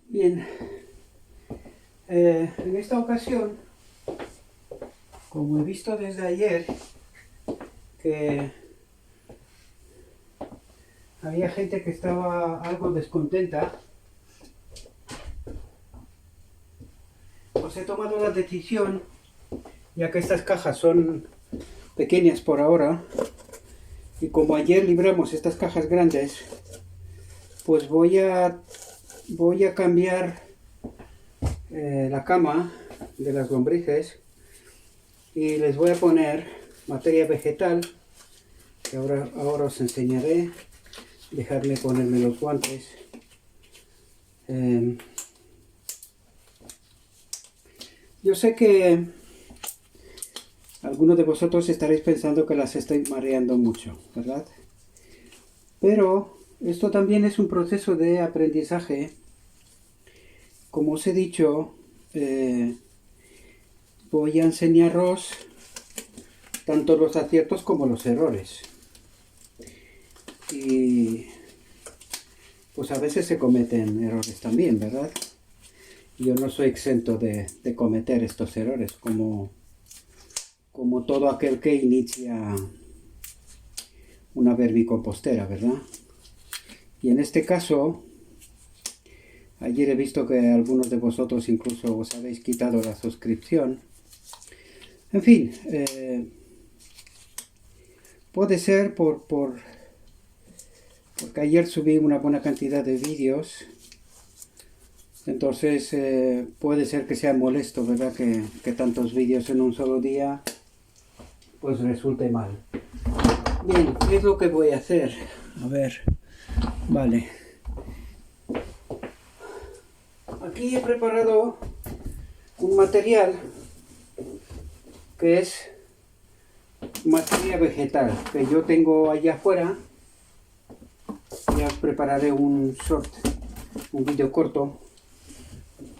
Bien, en esta ocasión, como he visto desde ayer que había gente que estaba algo descontenta, pues he tomado la decisión, ya que estas cajas son pequeñas por ahora, y como ayer libramos estas cajas grandes, pues voy a cambiar la cama de las lombrices y les voy a poner materia vegetal, que ahora os enseñaré. Dejarme ponerme los guantes. Yo sé que algunos de vosotros estaréis pensando que las estoy mareando mucho, ¿verdad? Pero esto también es un proceso de aprendizaje. Como os he dicho, voy a enseñaros tanto los aciertos como los errores. Y pues a veces se cometen errores también, ¿verdad? Yo no soy exento de cometer estos errores, como todo aquel que inicia una vermicompostera, ¿verdad? Y en este caso, ayer he visto que algunos de vosotros incluso os habéis quitado la suscripción. En fin, puede ser porque ayer subí una buena cantidad de vídeos, entonces puede ser que sea molesto, ¿verdad? Que tantos vídeos en un solo día pues resulte mal. Bien, ¿qué es lo que voy a hacer? A ver, vale. Aquí he preparado un material que es materia vegetal, que yo tengo allá afuera. Ya os prepararé un short, un vídeo corto.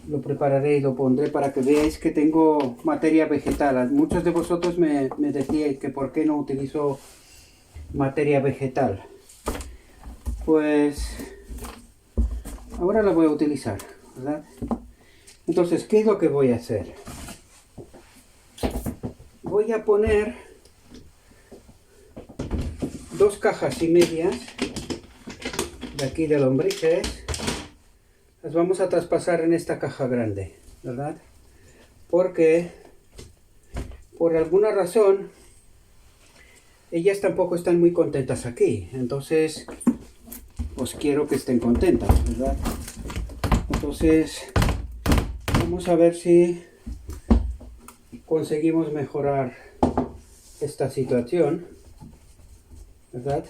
Lo prepararé y lo pondré para que veáis que tengo materia vegetal. Muchos de vosotros me decíais que por qué no utilizo materia vegetal. Pues ahora la voy a utilizar, ¿verdad? Entonces, ¿qué es lo que voy a hacer? Voy a poner 2,5 cajas de aquí de lombrices. Las vamos a traspasar en esta caja grande, ¿verdad? Porque por alguna razón ellas tampoco están muy contentas aquí, entonces pues quiero que estén contentas, ¿verdad? Entonces vamos a ver si conseguimos mejorar esta situación, ¿verdad?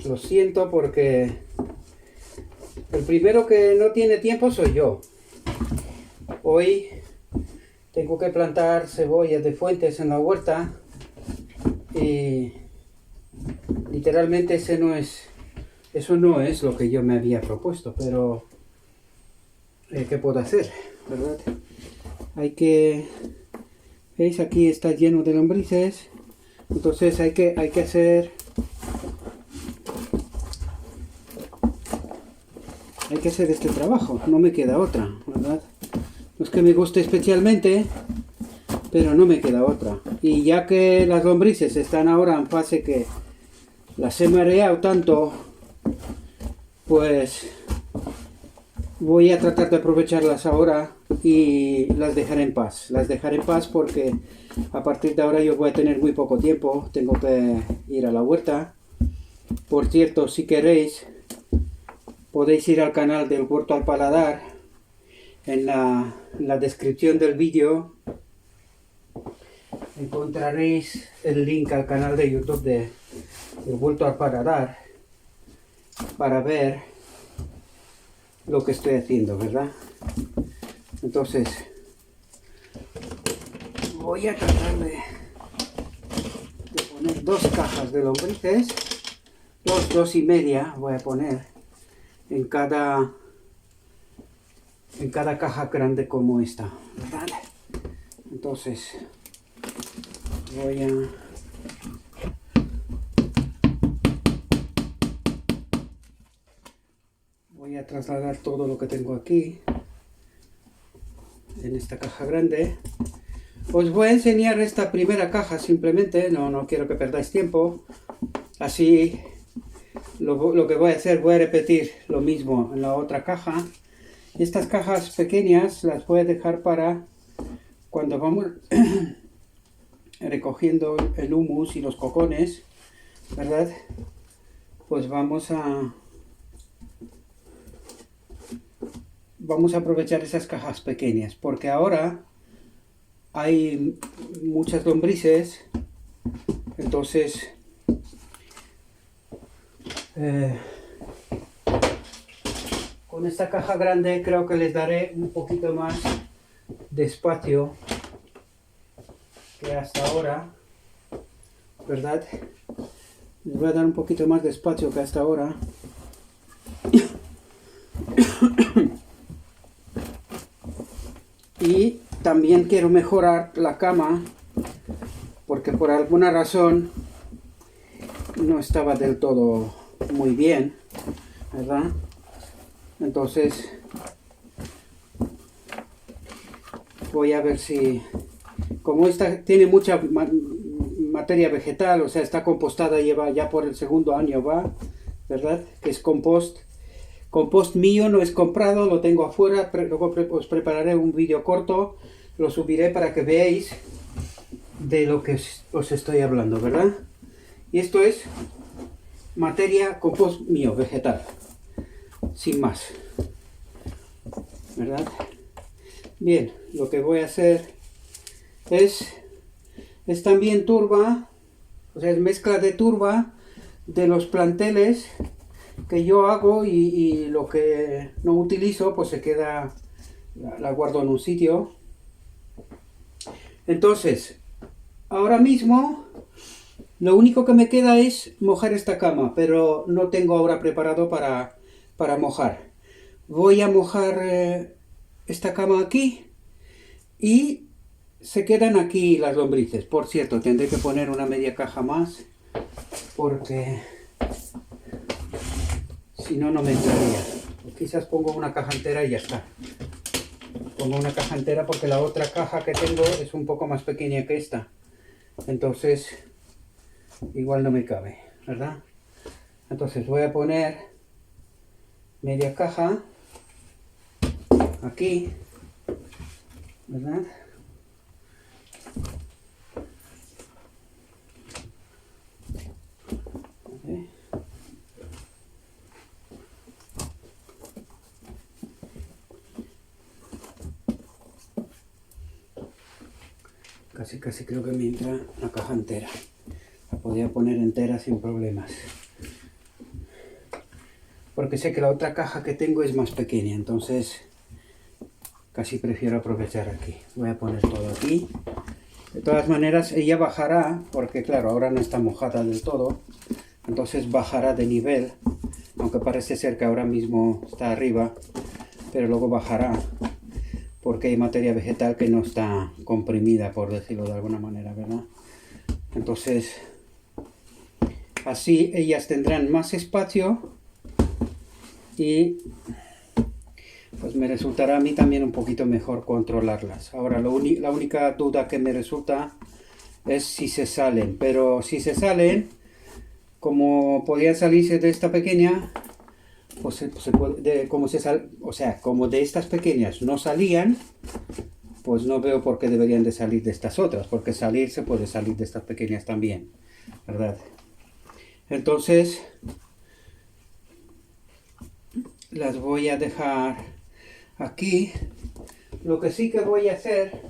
Lo siento porque el primero que no tiene tiempo soy yo. Hoy tengo que plantar cebollas de Fuentes en la huerta y literalmente eso no es lo que yo me había propuesto, pero ¿qué puedo hacer? ¿Verdad? ¿Veis? Aquí está lleno de lombrices, entonces hay que hacer este trabajo, no me queda otra, ¿verdad? No es que me guste especialmente, pero no me queda otra. Y ya que las lombrices están ahora en fase que las he mareado tanto, pues voy a tratar de aprovecharlas ahora y las dejaré en paz. Las dejaré en paz porque a partir de ahora yo voy a tener muy poco tiempo, tengo que ir a la huerta. Por cierto, si queréis, podéis ir al canal del Huerto al Paladar. En la descripción del vídeo encontraréis el link al canal de YouTube del Huerto al Paladar para ver lo que estoy haciendo, ¿verdad? Entonces voy a tratar de poner 2 cajas de lombrices, 2,5 voy a poner en cada caja grande como esta, ¿verdad? Entonces voy a trasladar todo lo que tengo aquí en esta caja grande. Os voy a enseñar esta primera caja simplemente, no quiero que perdáis tiempo. Así lo que voy a hacer, voy a repetir lo mismo en la otra caja. Estas cajas pequeñas las voy a dejar para cuando vamos recogiendo el humus y los cocones, ¿verdad? Pues vamos a aprovechar esas cajas pequeñas, porque ahora hay muchas lombrices, entonces con esta caja grande creo que les daré un poquito más de espacio que hasta ahora, ¿verdad? Les voy a dar un poquito más de espacio que hasta ahora. Y también quiero mejorar la cama, porque por alguna razón no estaba del todo muy bien, ¿verdad? Entonces voy a ver si, como esta tiene mucha materia vegetal, o sea, está compostada, lleva ya por el segundo año va, ¿verdad? Que es compost. Compost mío, no es comprado, lo tengo afuera, luego os prepararé un vídeo corto, lo subiré para que veáis de lo que os estoy hablando, ¿verdad? Y esto es materia compost mío, vegetal, sin más, ¿verdad? Bien, lo que voy a hacer es también turba, o sea, es mezcla de turba de los planteles que yo hago y lo que no utilizo pues se queda, la guardo en un sitio. Entonces ahora mismo lo único que me queda es mojar esta cama, pero no tengo ahora preparado para mojar. Voy a mojar esta cama aquí y se quedan aquí las lombrices. Por cierto, tendré que poner una media caja más porque si no, no me entraría. O quizás pongo una caja entera y ya está. Pongo una caja entera porque la otra caja que tengo es un poco más pequeña que esta. Entonces, igual no me cabe, ¿verdad? Entonces voy a poner media caja aquí, ¿verdad? Okay. Casi creo que me entra la caja entera. La podría poner entera sin problemas. Porque sé que la otra caja que tengo es más pequeña, entonces casi prefiero aprovechar aquí. Voy a poner todo aquí. De todas maneras ella bajará, porque claro, ahora no está mojada del todo. Entonces bajará de nivel, aunque parece ser que ahora mismo está arriba, pero luego bajará. Porque hay materia vegetal que no está comprimida, por decirlo de alguna manera, ¿verdad? Entonces, así ellas tendrán más espacio y pues me resultará a mí también un poquito mejor controlarlas. Ahora, la única duda que me resulta es si se salen, pero si se salen, como podían salirse de esta pequeña, pues se puede, como de estas pequeñas no salían, pues no veo por qué deberían de salir de estas otras, porque salir se puede salir de estas pequeñas también, ¿verdad? Entonces las voy a dejar aquí. Lo que sí que voy a hacer,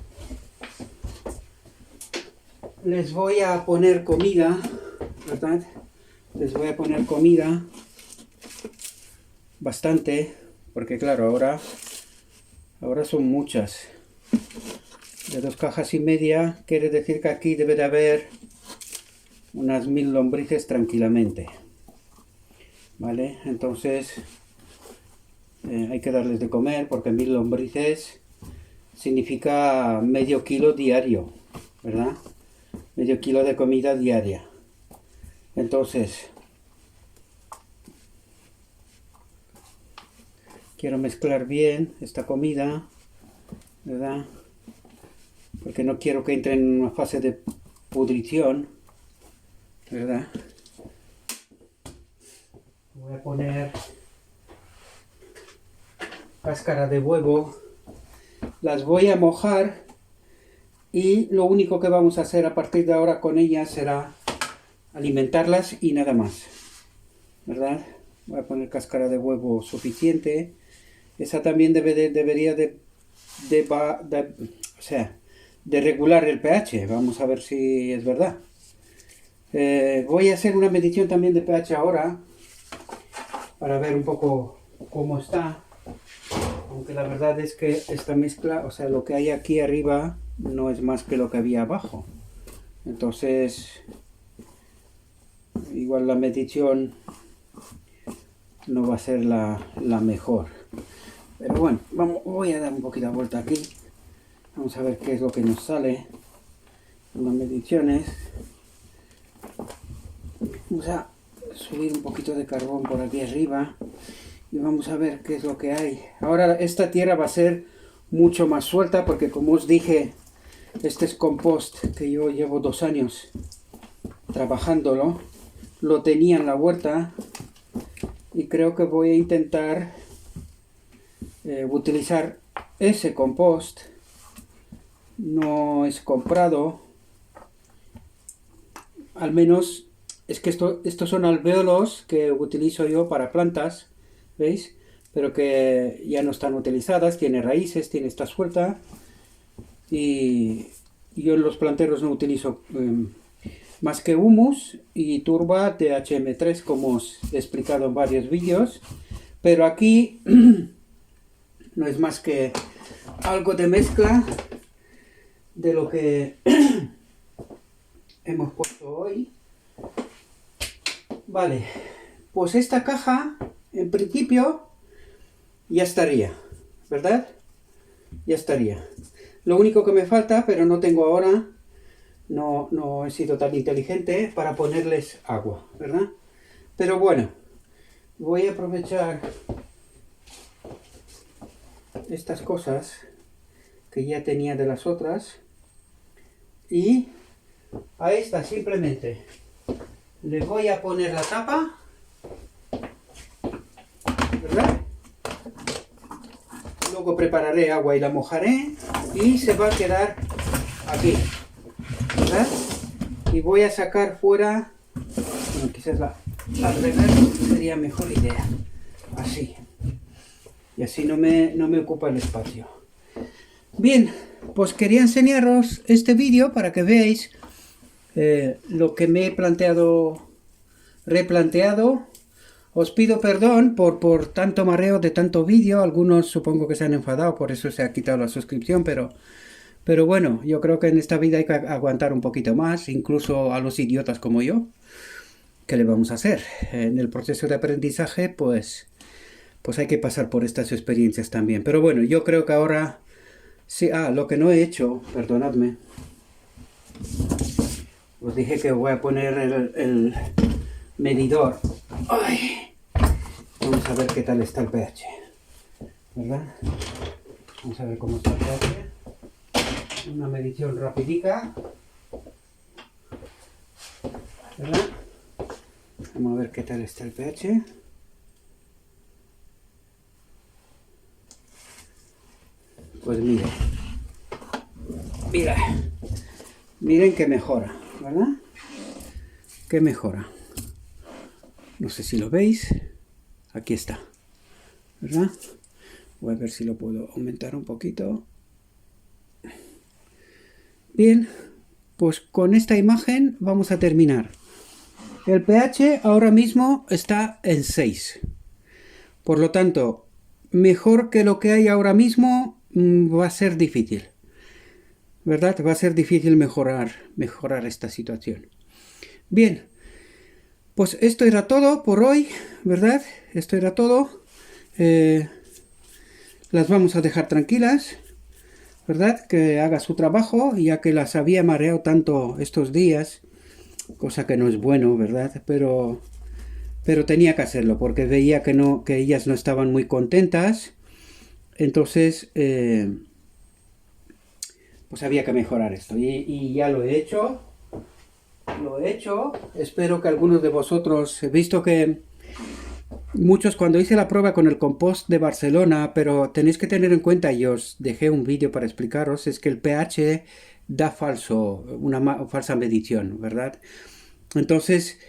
les voy a poner comida, ¿verdad? Les voy a poner comida bastante, porque claro, ahora son muchas. De 2,5 cajas quiere decir que aquí debe de haber unas 1000 lombrices tranquilamente, ¿vale? Entonces hay que darles de comer, porque 1000 lombrices significa medio kilo diario, ¿verdad? Medio kilo de comida diaria. Entonces quiero mezclar bien esta comida, ¿verdad? Porque no quiero que entre en una fase de pudrición, ¿verdad? Voy a poner cáscara de huevo, las voy a mojar y lo único que vamos a hacer a partir de ahora con ellas será alimentarlas y nada más, ¿verdad? Voy a poner cáscara de huevo suficiente. Esa también debería de regular el pH. Vamos a ver si es verdad. Voy a hacer una medición también de pH ahora para ver un poco cómo está. Aunque la verdad es que esta mezcla, o sea, lo que hay aquí arriba no es más que lo que había abajo. Entonces, igual la medición no va a ser la mejor. Pero bueno, voy a dar un poquito de vuelta aquí. Vamos a ver qué es lo que nos sale en las mediciones. Vamos a subir un poquito de carbón por aquí arriba y vamos a ver qué es lo que hay. Ahora esta tierra va a ser mucho más suelta porque, como os dije, este es compost que yo llevo 2 años trabajándolo. Lo tenía en la huerta y creo que voy a intentar utilizar ese compost. No es comprado, al menos es que estos son alvéolos que utilizo yo para plantas, ¿veis? Pero que ya no están utilizadas, tiene raíces, está suelta, y yo en los planteros no utilizo más que humus y turba THM3, como os he explicado en varios vídeos, pero aquí no es más que algo de mezcla de lo que hemos puesto hoy. Vale, pues esta caja en principio ya estaría, ¿verdad? Ya estaría. Lo único que me falta, pero no tengo ahora, no he sido tan inteligente para ponerles agua, ¿verdad? Pero bueno, voy a aprovechar estas cosas que ya tenía de las otras y a esta simplemente le voy a poner la tapa, ¿verdad? Luego prepararé agua y la mojaré y se va a quedar aquí, ¿verdad? Y voy a sacar fuera, bueno, quizás al revés sería mejor idea, así, y así no me ocupa el espacio. Bien, pues quería enseñaros este vídeo para que veáis lo que me he replanteado. Os pido perdón por tanto mareo de tanto vídeo. Algunos supongo que se han enfadado, por eso se ha quitado la suscripción, pero bueno, yo creo que en esta vida hay que aguantar un poquito más, incluso a los idiotas como yo. ¿Qué le vamos a hacer? En el proceso de aprendizaje, pues hay que pasar por estas experiencias también. Pero bueno, yo creo que ahora sí. Lo que no he hecho, perdonadme. Os dije que voy a poner el medidor. Ay. Vamos a ver qué tal está el pH, ¿verdad? Vamos a ver cómo está el pH. Una medición rapidica, ¿verdad? Vamos a ver qué tal está el pH. Pues miren que mejora, ¿verdad? Que mejora. No sé si lo veis. Aquí está, ¿verdad? Voy a ver si lo puedo aumentar un poquito. Bien, pues con esta imagen vamos a terminar. El pH ahora mismo está en 6. Por lo tanto, mejor que lo que hay ahora mismo va a ser difícil, ¿verdad? Va a ser difícil mejorar esta situación. Bien, pues esto era todo por hoy, ¿verdad? Esto era todo. Las vamos a dejar tranquilas, ¿verdad? Que haga su trabajo, ya que las había mareado tanto estos días, cosa que no es bueno, ¿verdad? Pero pero tenía que hacerlo porque veía que no, que ellas no estaban muy contentas. Entonces, pues había que mejorar esto. Y ya lo he hecho. Lo he hecho. Espero que algunos de vosotros, he visto que muchos cuando hice la prueba con el compost de Barcelona, pero tenéis que tener en cuenta, y os dejé un vídeo para explicaros, es que el pH da una falsa medición, ¿verdad? Entonces,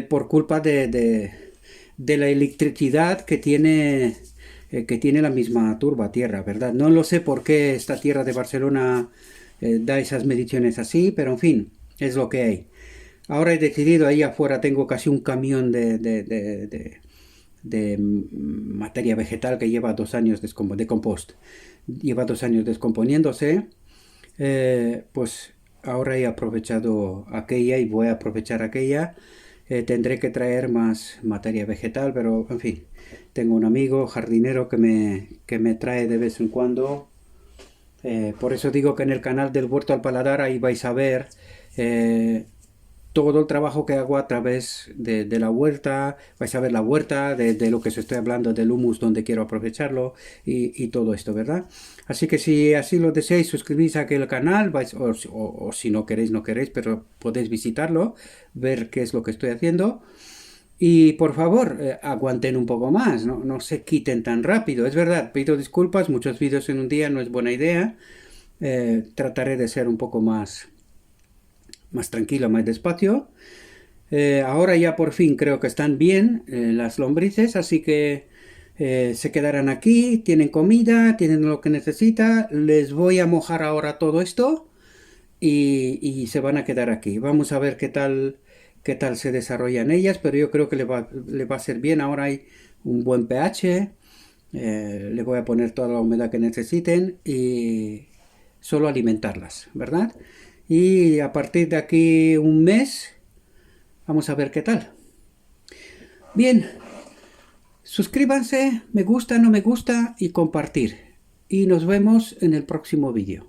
por culpa de la electricidad que tiene la misma turba tierra, ¿verdad? No lo sé por qué esta tierra de Barcelona da esas mediciones así, pero en fin, es lo que hay. Ahora he decidido, ahí afuera tengo casi un camión de materia vegetal que lleva 2 años de compost. Lleva 2 años descomponiéndose. Pues ahora he aprovechado aquella y voy a aprovechar aquella. Tendré que traer más materia vegetal, pero en fin, tengo un amigo jardinero que me trae de vez en cuando. Por eso digo que en el canal del Huerto al Paladar ahí vais a ver todo el trabajo que hago a través de la huerta. Vais a ver la huerta, de lo que os estoy hablando, del humus donde quiero aprovecharlo y todo esto, ¿verdad? Así que si así lo deseáis, suscribís a aquel canal, o si no queréis, no queréis, pero podéis visitarlo, ver qué es lo que estoy haciendo. Y por favor, aguanten un poco más, no se quiten tan rápido. Es verdad, pido disculpas, muchos vídeos en un día no es buena idea. Trataré de ser un poco más tranquilo, más despacio. Ahora ya por fin creo que están bien las lombrices, así que se quedarán aquí, tienen comida, tienen lo que necesita. Les voy a mojar ahora todo esto y se van a quedar aquí. Vamos a ver qué tal se desarrollan ellas, pero yo creo que le va a ser bien. Ahora hay un buen pH, le voy a poner toda la humedad que necesiten y solo alimentarlas, ¿verdad? Y a partir de aquí un mes, vamos a ver qué tal. Bien, suscríbanse, me gusta, no me gusta y compartir. Y nos vemos en el próximo vídeo.